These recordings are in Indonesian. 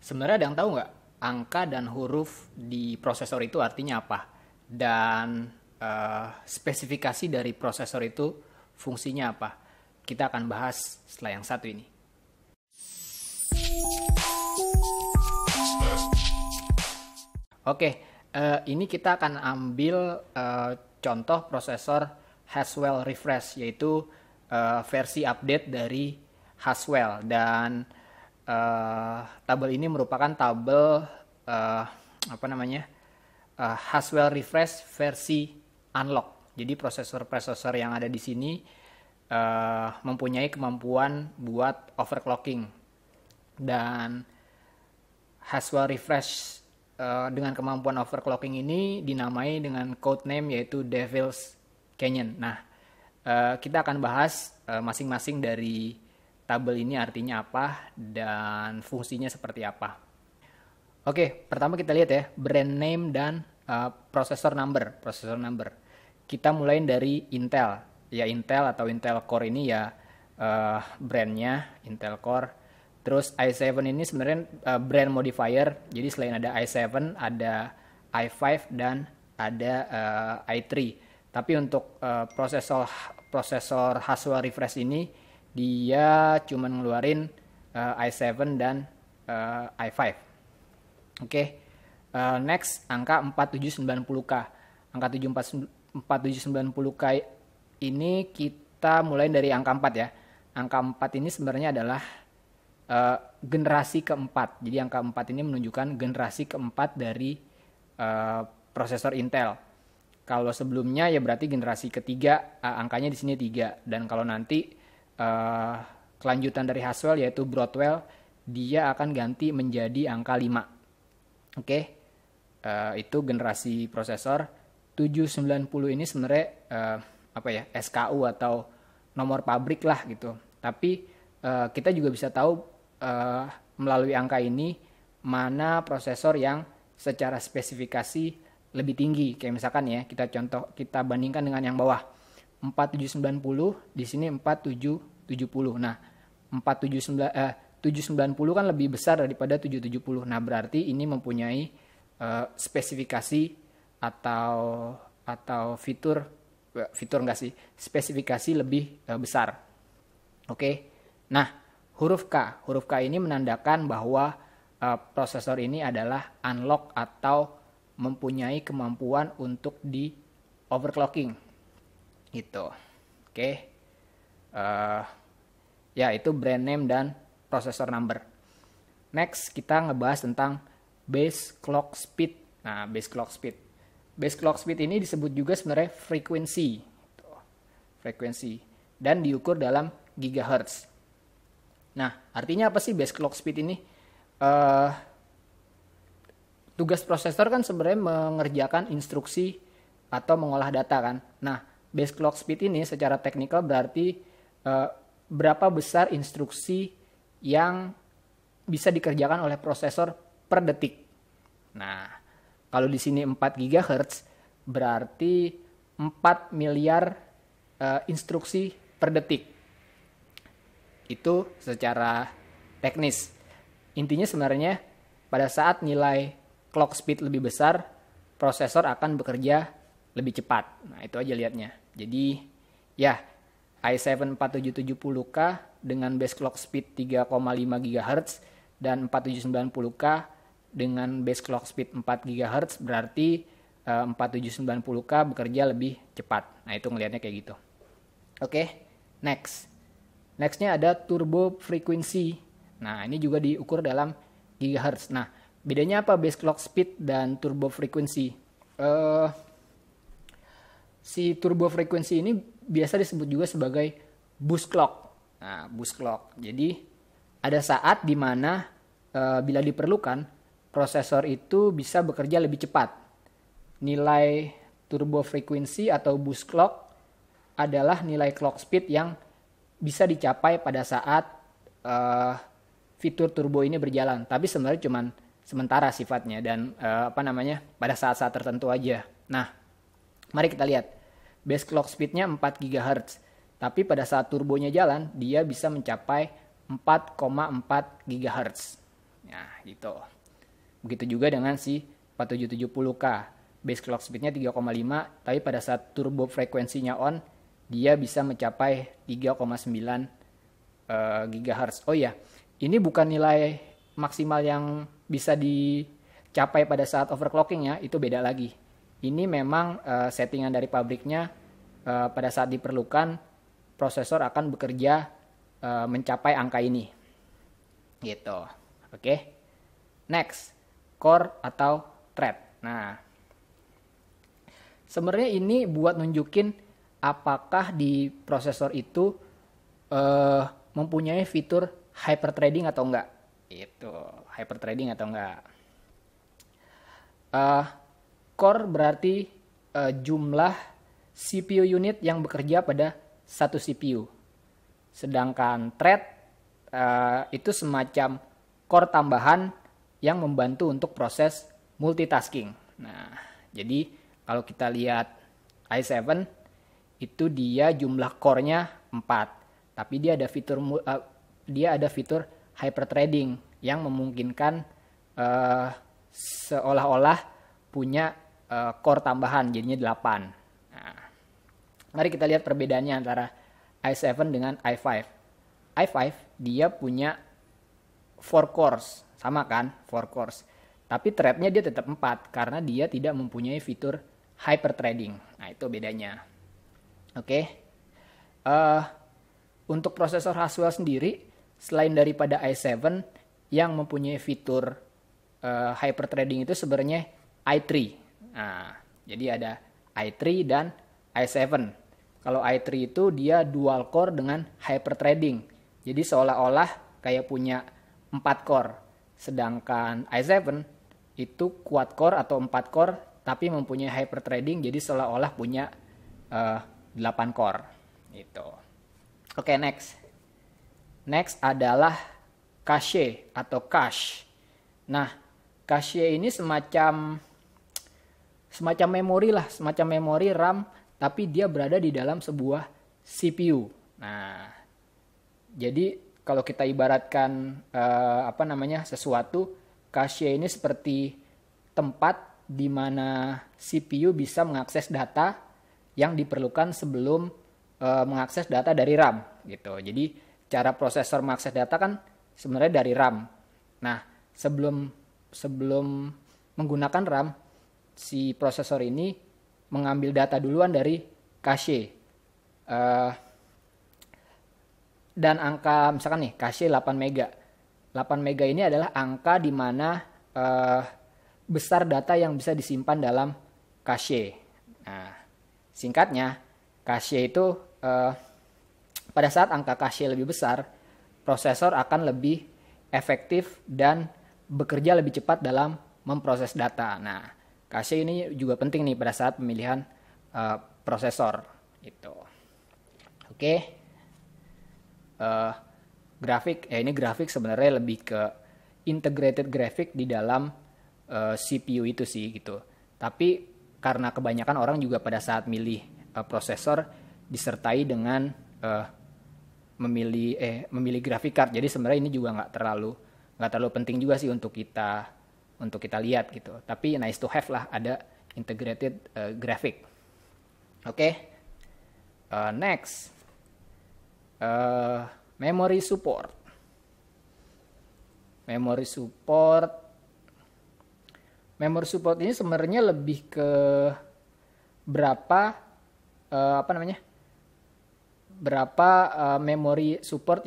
Sebenarnya ada yang tahu nggak angka dan huruf di prosesor itu artinya apa? Dan spesifikasi dari prosesor itu fungsinya apa? Kita akan bahas setelah yang satu ini. Oke, ini kita akan ambil contoh prosesor Haswell Refresh, yaitu versi update dari Haswell. Dan tabel ini merupakan tabel Haswell Refresh versi unlock. Jadi prosesor-prosesor yang ada di sini mempunyai kemampuan buat overclocking. Dan Haswell Refresh dengan kemampuan overclocking ini dinamai dengan codename yaitu Devil's Canyon. Nah, kita akan bahas masing-masing dari tabel ini artinya apa dan fungsinya seperti apa. Oke, pertama kita lihat ya, brand name dan processor number. Kita mulai dari Intel. Ya, Intel atau Intel Core ini ya brandnya Intel Core. Terus i7 ini sebenarnya brand modifier. Jadi selain ada i7, ada i5 dan ada i3. Tapi untuk prosesor Haswell Refresh ini dia cuma ngeluarin i7 dan i5. Oke. Next angka 4790K. Angka 4790K ini kita mulai dari angka 4 ya. Angka 4 ini sebenarnya adalah generasi keempat. Jadi angka 4 ini menunjukkan generasi keempat dari prosesor Intel. Kalau sebelumnya ya berarti generasi ketiga, angkanya di sini 3. Dan kalau nanti kelanjutan dari Haswell yaitu Broadwell, dia akan ganti menjadi angka 5. Oke. Itu generasi prosesor. 790 ini sebenarnya SKU atau nomor pabrik lah gitu. Tapi kita juga bisa tahu melalui angka ini mana prosesor yang secara spesifikasi lebih tinggi. Kayak misalkan ya, kita bandingkan dengan yang bawah. 4790 di sini 4770. Nah, 790 kan lebih besar daripada 770. Nah, berarti ini mempunyai spesifikasi atau fitur enggak sih, spesifikasi lebih besar. Oke. Nah, huruf K ini menandakan bahwa prosesor ini adalah unlock atau mempunyai kemampuan untuk di overclocking. Gitu. Oke. Ya, itu brand name dan processor number. Next, kita ngebahas tentang base clock speed. Nah, base clock speed. Base clock speed ini disebut juga sebenarnya frekuensi. Frekuensi. Dan diukur dalam gigahertz. Nah, artinya apa sih base clock speed ini? Tugas prosesor kan sebenarnya mengerjakan instruksi atau mengolah data kan. Nah, base clock speed ini secara teknikal berarti berapa besar instruksi yang bisa dikerjakan oleh prosesor per detik. Nah, kalau di sini 4 GHz berarti 4 miliar instruksi per detik. Itu secara teknis. Intinya sebenarnya pada saat nilai clock speed lebih besar, prosesor akan bekerja lebih cepat. Nah, itu aja lihatnya. Jadi, ya, i7 4770K dengan base clock speed 3,5 GHz dan 4790K dengan base clock speed 4 GHz berarti 4790K bekerja lebih cepat. Nah, itu ngelihatnya kayak gitu. Oke, next. Nextnya ada turbo frequency. Nah, ini juga diukur dalam gigahertz. Nah, bedanya apa base clock speed dan turbo frequency? Si turbo frequency ini biasa disebut juga sebagai boost clock. Nah, boost clock. Jadi, ada saat di mana bila diperlukan, prosesor itu bisa bekerja lebih cepat. Nilai turbo frequency atau boost clock adalah nilai clock speed yang bisa dicapai pada saat fitur turbo ini berjalan. Tapi sebenarnya cuma sementara sifatnya dan pada saat-saat tertentu aja. Nah, mari kita lihat. Base clock speednya 4 GHz. Tapi pada saat turbonya jalan, dia bisa mencapai 4,4 GHz. Nah, gitu. Begitu juga dengan si 4770K. Base clock speednya 3,5, tapi pada saat turbo frekuensinya on, dia bisa mencapai 3,9 GHz. Oh ya, ini bukan nilai maksimal yang bisa dicapai pada saat overclocking ya, itu beda lagi. Ini memang settingan dari pabriknya, pada saat diperlukan, prosesor akan bekerja mencapai angka ini. Gitu. Oke. Next, core atau thread. Nah, sebenarnya ini buat nunjukin apakah di prosesor itu mempunyai fitur hyperthreading atau enggak. Itu hyperthreading atau enggak. Core berarti jumlah CPU unit yang bekerja pada satu CPU. Sedangkan thread itu semacam core tambahan yang membantu untuk proses multitasking. Nah, jadi kalau kita lihat i7 itu dia jumlah core-nya 4, tapi dia ada fitur hyperthreading yang memungkinkan seolah-olah punya core tambahan, jadinya 8. Nah, mari kita lihat perbedaannya antara i7 dengan i5. i5 dia punya 4 cores, sama kan? 4 cores. Tapi thread-nya dia tetap 4 karena dia tidak mempunyai fitur hyperthreading. Nah, itu bedanya. Oke. Untuk prosesor Haswell sendiri, selain daripada i7 yang mempunyai fitur hyperthreading itu sebenarnya i3. Nah, jadi ada i3 dan i7. Kalau i3 itu dia dual core dengan hyperthreading. Jadi seolah-olah kayak punya 4 core. Sedangkan i7 itu quad core atau 4 core tapi mempunyai hyperthreading, jadi seolah-olah punya 8 core. Itu. Oke, next. Next adalah cache atau cache. Nah, cache ini semacam memori lah, semacam memori RAM, tapi dia berada di dalam sebuah CPU. Nah, jadi kalau kita ibaratkan sesuatu, cache ini seperti tempat di mana CPU bisa mengakses data yang diperlukan sebelum mengakses data dari RAM gitu. Jadi cara prosesor mengakses data kan sebenarnya dari RAM. Nah, sebelum menggunakan RAM, si prosesor ini mengambil data duluan dari cache. Dan angka misalkan nih cache 8 mega. 8 mega ini adalah angka di mana besar data yang bisa disimpan dalam cache. Nah, singkatnya, cache itu pada saat angka cache lebih besar, prosesor akan lebih efektif dan bekerja lebih cepat dalam memproses data. Nah, cache ini juga penting nih pada saat pemilihan prosesor. Gitu. Oke. Ini grafik sebenarnya lebih ke integrated graphic di dalam CPU itu sih gitu. Tapi karena kebanyakan orang juga pada saat milih prosesor disertai dengan memilih graphic card. Jadi sebenarnya ini juga nggak terlalu penting juga sih untuk kita lihat gitu. Tapi nice to have lah ada integrated graphic. Oke. Next. Memory support. Memory support ini sebenarnya lebih ke berapa memori support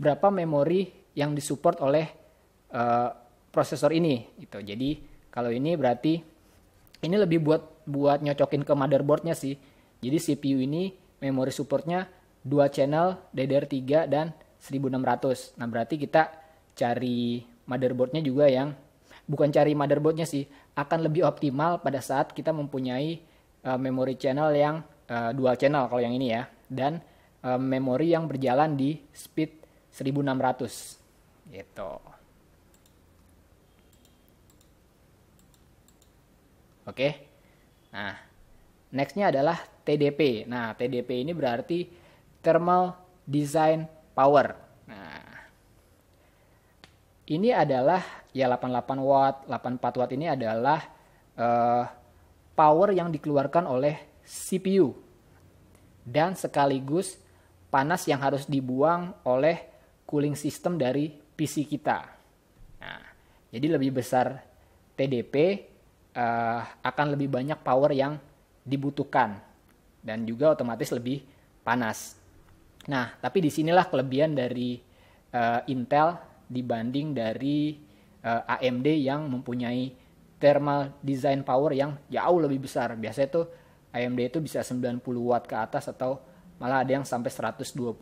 berapa memori yang disupport oleh prosesor ini gitu. Jadi kalau ini berarti ini lebih buat nyocokin ke motherboardnya sih. Jadi CPU ini memori supportnya 2 channel DDR3 dan 1600. Nah, berarti kita cari motherboardnya juga yang bukan cari motherboardnya sih, akan lebih optimal pada saat kita mempunyai memory channel yang dual channel kalau yang ini ya, dan memori yang berjalan di speed 1600 gitu. Oke. Nah, nextnya adalah TDP. Nah, TDP ini berarti Thermal Design Power. Nah, Ini adalah ya 88 watt, 84 watt ini adalah power yang dikeluarkan oleh CPU dan sekaligus panas yang harus dibuang oleh cooling system dari PC kita. Nah, jadi lebih besar TDP akan lebih banyak power yang dibutuhkan dan juga otomatis lebih panas. Nah, tapi disinilah kelebihan dari Intel dibanding dari AMD yang mempunyai thermal design power yang jauh lebih besar. Biasanya tuh AMD itu bisa 90 watt ke atas atau malah ada yang sampai 125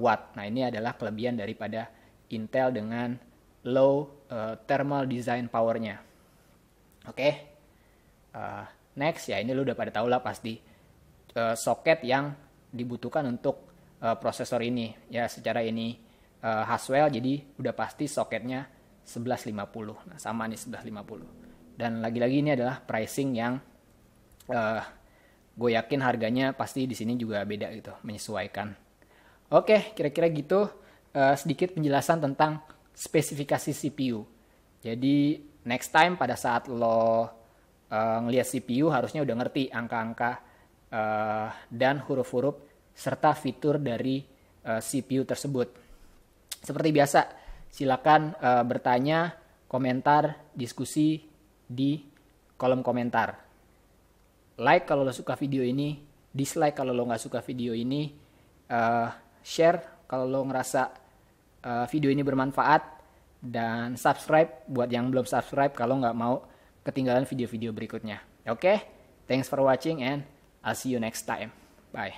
watt. Nah, ini adalah kelebihan daripada Intel dengan low thermal design powernya. Oke. Next, ya ini lu udah pada tahu lah pasti soket yang dibutuhkan untuk prosesor ini. Ya, secara ini Haswell, jadi udah pasti soketnya 1150. Nah, sama nih 1150. Dan lagi-lagi ini adalah pricing yang gue yakin harganya pasti di sini juga beda gitu, menyesuaikan. Oke, kira-kira gitu sedikit penjelasan tentang spesifikasi CPU. Jadi next time pada saat lo ngelihat CPU harusnya udah ngerti angka-angka dan huruf-huruf serta fitur dari CPU tersebut. Seperti biasa, silakan bertanya, komentar, diskusi di kolom komentar. Like kalau lo suka video ini, dislike kalau lo nggak suka video ini, share kalau lo ngerasa video ini bermanfaat, dan subscribe buat yang belum subscribe kalau nggak mau ketinggalan video-video berikutnya. Oke, thanks for watching and I'll see you next time. Bye.